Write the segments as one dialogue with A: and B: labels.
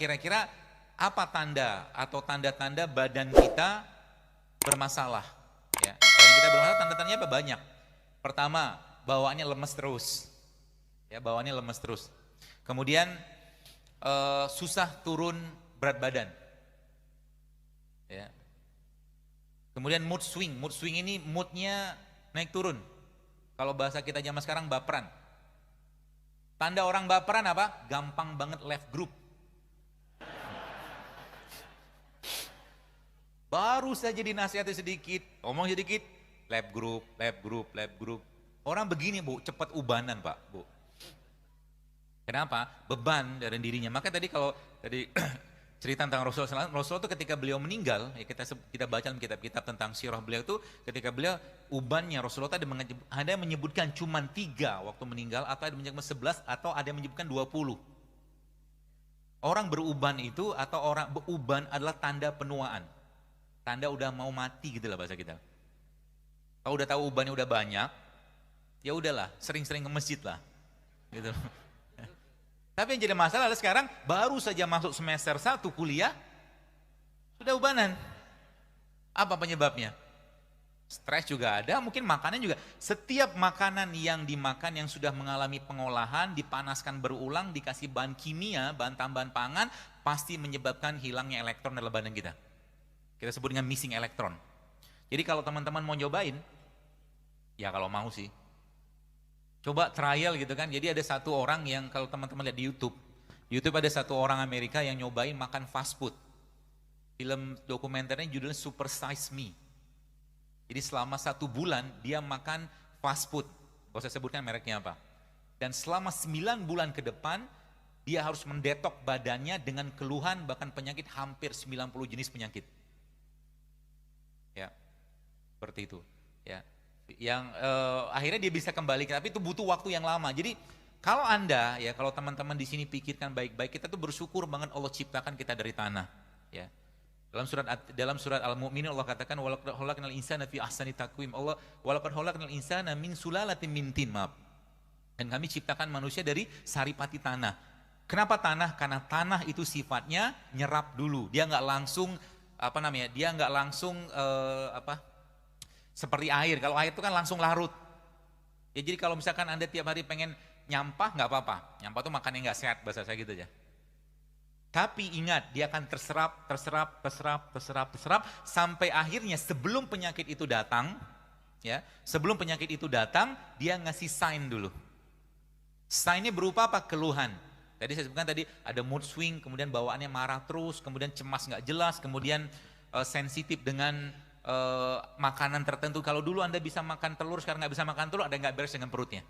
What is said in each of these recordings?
A: kira-kira apa tanda atau tanda-tanda badan kita bermasalah? Ya, kalau yang kita bermasalah tanda-tandanya apa? Banyak. Pertama, bawaannya lemes terus. Ya, bawaannya lemes terus. Kemudian susah turun berat badan. Ya. Kemudian mood swing ini moodnya naik turun. Kalau bahasa kita zaman sekarang baperan. Tanda orang baperan apa? Gampang banget left group. Baru saja dinasihati sedikit, ngomong sedikit, left group, left group, left group. Orang begini Bu, cepat ubanan Pak, Bu. Kenapa? Beban dari dirinya. Maka tadi kalau tadi cerita tentang Rasulullah itu ketika beliau meninggal, ya kita baca dalam kitab-kitab tentang sirah beliau itu, ketika beliau ubannya Rasulullah ada yang menyebutkan cuma 3 waktu meninggal, atau ada yang menyebutkan 11, atau ada yang menyebutkan 20. Orang beruban itu atau orang beruban adalah tanda penuaan. Tanda udah mau mati gitu lah bahasa kita. Kalau udah tahu ubannya udah banyak, ya udahlah, sering-sering ke masjid lah. Gitu. Tapi yang jadi masalah adalah sekarang baru saja masuk semester 1 kuliah, sudah ubanan. Apa penyebabnya? Stres juga ada, mungkin makanan juga. Setiap makanan yang dimakan yang sudah mengalami pengolahan, dipanaskan berulang, dikasih bahan kimia, bahan tambahan pangan, pasti menyebabkan hilangnya elektron dalam badan kita. Kita sebut dengan missing elektron. Jadi kalau teman-teman mau nyobain, ya kalau mau sih, coba trial gitu kan. Jadi ada satu orang yang kalau teman-teman lihat di YouTube ada satu orang Amerika yang nyobain makan fast food. Film dokumenternya judulnya Super Size Me. Jadi selama 1 bulan dia makan fast food. Gak usah sebutkan mereknya apa. Dan selama 9 bulan ke depan, dia harus mendetok badannya dengan keluhan bahkan penyakit hampir 90 jenis penyakit. Ya, seperti itu. Ya, yang akhirnya dia bisa kembali, tapi itu butuh waktu yang lama. Jadi kalau Anda, ya kalau teman-teman di sini pikirkan baik-baik, kita tuh bersyukur banget Allah ciptakan kita dari tanah. Ya, dalam surat Al-Mu'minun Allah katakan walaqad khalaqnal insana fi ahsani taqwim. Allah walaqad khalaqnal insana min sulalatin min tin, maaf. Dan kami ciptakan manusia dari saripati tanah. Kenapa tanah? Karena tanah itu sifatnya nyerap dulu. Dia nggak langsung dia nggak langsung seperti air. Kalau air itu kan langsung larut. Ya jadi kalau misalkan Anda tiap hari pengen nyampah nggak apa-apa. Nyampah itu makan yang nggak sehat, bahasa saya gitu aja. Tapi ingat, dia akan terserap sampai akhirnya sebelum penyakit itu datang, ya, sebelum penyakit itu datang, dia ngasih sign dulu. Signnya berupa apa? Keluhan. Tadi saya sebutkan tadi ada mood swing, kemudian bawaannya marah terus, kemudian cemas nggak jelas, kemudian sensitif dengan makanan tertentu. Kalau dulu Anda bisa makan telur, sekarang nggak bisa makan telur, ada yang nggak beres dengan perutnya.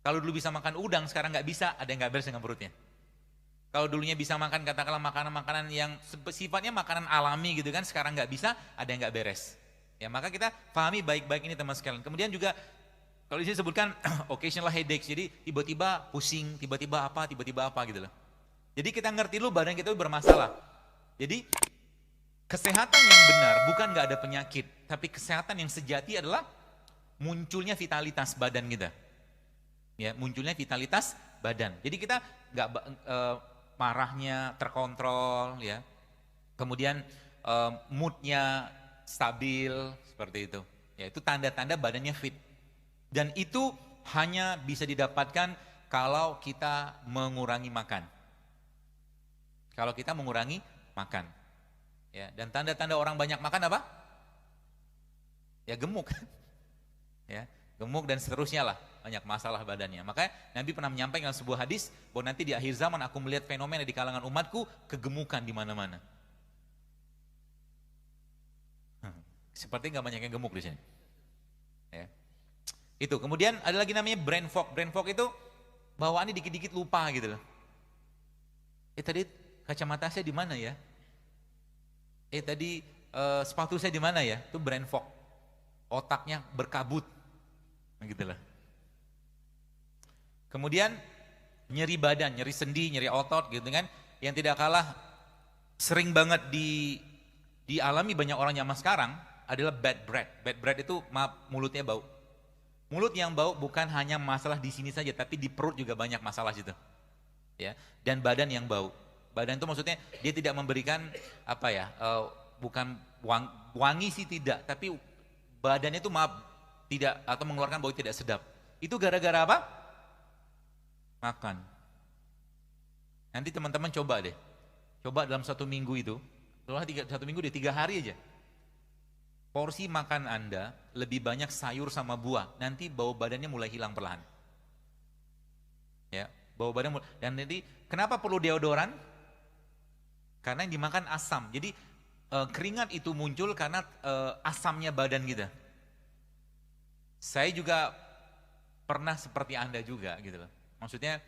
A: Kalau dulu bisa makan udang, sekarang nggak bisa, ada yang nggak beres dengan perutnya. Kalau dulunya bisa makan katakanlah makanan-makanan yang sifatnya makanan alami gitu kan, sekarang nggak bisa, ada yang nggak beres. Ya maka kita pahami baik-baik ini teman sekalian. Kemudian juga kalau di sini sebutkan occasional headaches, jadi tiba-tiba pusing, tiba-tiba apa gitu loh. Jadi kita ngerti dulu badan kita bermasalah. Jadi kesehatan yang benar bukan nggak ada penyakit, tapi kesehatan yang sejati adalah munculnya vitalitas badan kita. Ya, munculnya vitalitas badan. Jadi kita nggak marahnya terkontrol, ya. Kemudian moodnya stabil seperti itu. Ya, itu tanda-tanda badannya fit. Dan itu hanya bisa didapatkan kalau kita mengurangi makan. Kalau kita mengurangi makan. Ya, dan tanda-tanda orang banyak makan apa? Ya gemuk. Ya, gemuk dan seterusnya lah, banyak masalah badannya. Makanya Nabi pernah menyampaikan sebuah hadis bahwa nanti di akhir zaman aku melihat fenomena di kalangan umatku kegemukan di mana-mana. Seperti nggak banyak yang gemuk di sini. Ya. Itu. Kemudian ada lagi namanya brain fog. Brain fog itu bawaannya dikit-dikit lupa gitu loh. Tadi kacamata saya di mana ya? Tadi sepatu saya di mana ya? Itu brain fog. Otaknya berkabut. Gitu loh. Kemudian nyeri badan, nyeri sendi, nyeri otot gitu kan. Yang tidak kalah sering banget dialami banyak orang zaman sekarang adalah bad breath. Bad breath itu mulutnya bau. Mulut yang bau bukan hanya masalah di sini saja, tapi di perut juga banyak masalah situ. Ya, dan badan yang bau. Badan itu maksudnya dia tidak memberikan apa ya, bukan wangi sih tidak, tapi badannya itu maaf tidak atau mengeluarkan bau tidak sedap. Itu gara-gara apa? Makan. Nanti teman-teman coba deh, coba dalam 1 minggu itu, setelah 1 minggu deh 3 hari aja. Porsi makan Anda lebih banyak sayur sama buah, nanti bau badannya mulai hilang perlahan. Ya, bau badan dan nanti kenapa perlu deodoran? Karena yang dimakan asam. Jadi keringat itu muncul karena asamnya badan kita. Saya juga pernah seperti Anda juga gitu loh. Maksudnya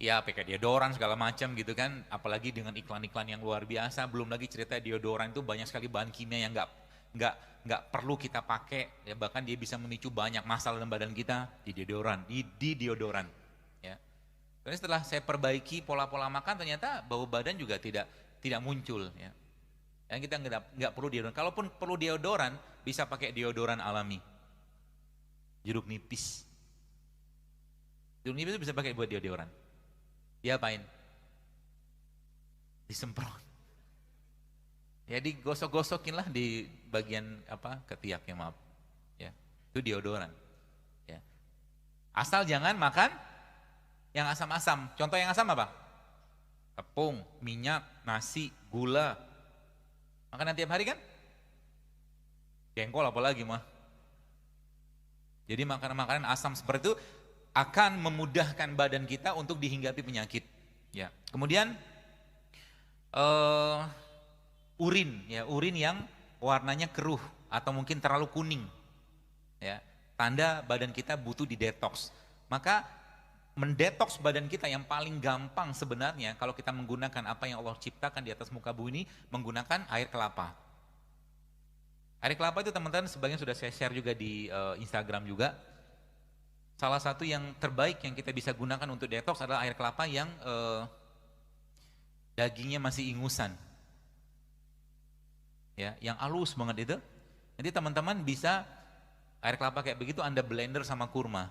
A: ya pakai deodoran segala macam gitu kan, apalagi dengan iklan-iklan yang luar biasa. Belum lagi cerita deodoran itu banyak sekali bahan kimia yang nggak perlu kita pakai, ya bahkan dia bisa memicu banyak masalah dalam badan kita di deodoran ya. Terus setelah saya perbaiki pola-pola makan, ternyata bau badan juga tidak muncul ya. Yang kita nggak perlu deodoran. Kalaupun perlu deodoran, bisa pakai deodoran alami, jeruk nipis. Jeruk nipis itu bisa pakai buat deodoran. Diapain? Disemprot. Ya digosok-gosokin lah di bagian apa ketiaknya, maaf. Ya, itu deodoran. Ya. Asal jangan makan yang asam-asam. Contoh yang asam apa? Tepung, minyak, nasi, gula. Makanan tiap hari kan? Jengkol apalagi mah. Jadi makanan-makanan asam seperti itu akan memudahkan badan kita untuk dihinggapi penyakit. Ya. Kemudian urin yang warnanya keruh atau mungkin terlalu kuning. Ya. Tanda badan kita butuh didetoks. Maka mendetoks badan kita yang paling gampang sebenarnya kalau kita menggunakan apa yang Allah ciptakan di atas muka bumi ini, menggunakan air kelapa. Air kelapa itu teman-teman sebagian sudah saya share juga di Instagram juga. Salah satu yang terbaik yang kita bisa gunakan untuk detox adalah air kelapa yang dagingnya masih ingusan. Ya, yang halus banget itu. Nanti teman-teman bisa air kelapa kayak begitu Anda blender sama kurma.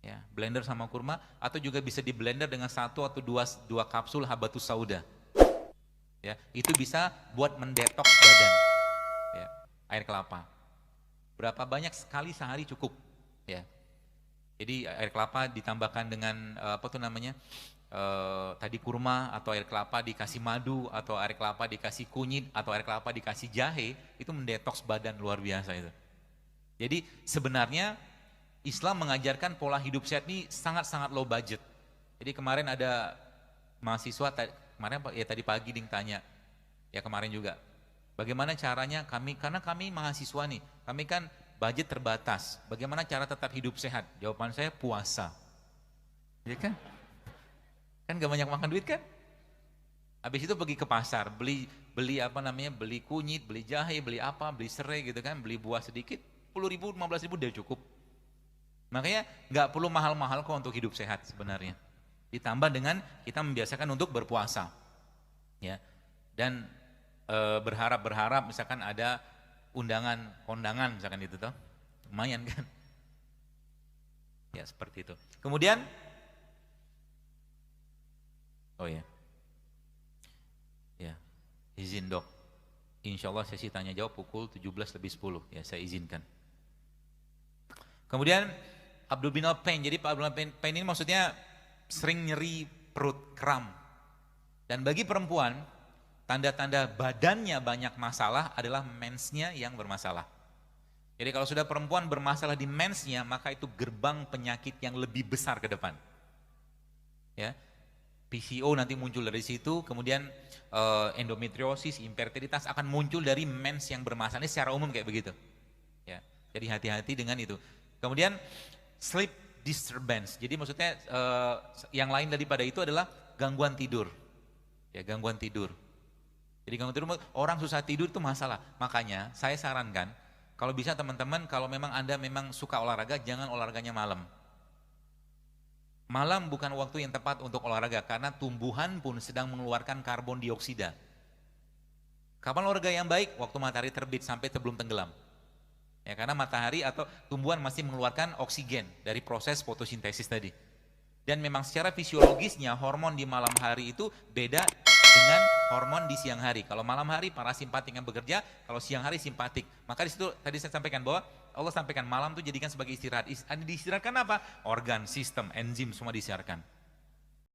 A: Ya, blender sama kurma atau juga bisa di blender dengan 1 atau 2 kapsul habatus sauda. Ya, itu bisa buat mendetoks badan. Ya, air kelapa. Berapa banyak sekali sehari cukup, ya. Jadi air kelapa ditambahkan dengan apa tuh namanya? Tadi kurma atau air kelapa dikasih madu atau air kelapa dikasih kunyit atau air kelapa dikasih jahe, itu mendetoks badan luar biasa itu. Jadi sebenarnya Islam mengajarkan pola hidup sehat ini sangat-sangat low budget. Jadi kemarin ada mahasiswa, kemarin ya tadi pagi Ding tanya, ya kemarin juga, bagaimana caranya karena kami mahasiswa nih, kami kan budget terbatas, bagaimana cara tetap hidup sehat? Jawaban saya puasa. Ya kan? Kan gak banyak makan duit kan? Habis itu pergi ke pasar, beli apa namanya, beli kunyit, beli jahe, beli apa, beli serai gitu kan, beli buah sedikit, 10.000, 15.000 udah cukup. Makanya nggak perlu mahal-mahal kok untuk hidup sehat sebenarnya. Ditambah dengan kita membiasakan untuk berpuasa, ya. Dan berharap misalkan ada kondangan misalkan itu toh, lumayan kan? Ya seperti itu. Kemudian, oh ya, ya izin dok. Insya Allah sesi tanya jawab pukul 17:10 ya saya izinkan. Kemudian abdominal pain, jadi abdominal pain ini maksudnya sering nyeri perut, kram. Dan bagi perempuan, tanda-tanda badannya banyak masalah adalah mensnya yang bermasalah. Jadi kalau sudah perempuan bermasalah di mensnya, maka itu gerbang penyakit yang lebih besar ke depan. Ya, PCO nanti muncul dari situ, kemudian endometriosis, infertilitas akan muncul dari mens yang bermasalah. Ini secara umum kayak begitu. Ya, jadi hati-hati dengan itu. Kemudian sleep disturbance, jadi maksudnya yang lain daripada itu adalah gangguan tidur. Ya, gangguan tidur. Jadi gangguan tidur, orang susah tidur itu masalah. Makanya saya sarankan, kalau bisa teman-teman, kalau memang Anda memang suka olahraga, jangan olahraganya malam. Malam bukan waktu yang tepat untuk olahraga, karena tumbuhan pun sedang mengeluarkan karbon dioksida. Kapan olahraga yang baik? Waktu matahari terbit sampai sebelum tenggelam. Ya, karena matahari atau tumbuhan masih mengeluarkan oksigen dari proses fotosintesis tadi. Dan memang secara fisiologisnya hormon di malam hari itu beda dengan hormon di siang hari. Kalau malam hari parasimpatik yang bekerja, kalau siang hari simpatik. Maka di situ tadi saya sampaikan bahwa Allah sampaikan malam itu jadikan sebagai istirahat. Diistirahatkan apa? Organ, sistem, enzim semua diistirahatkan.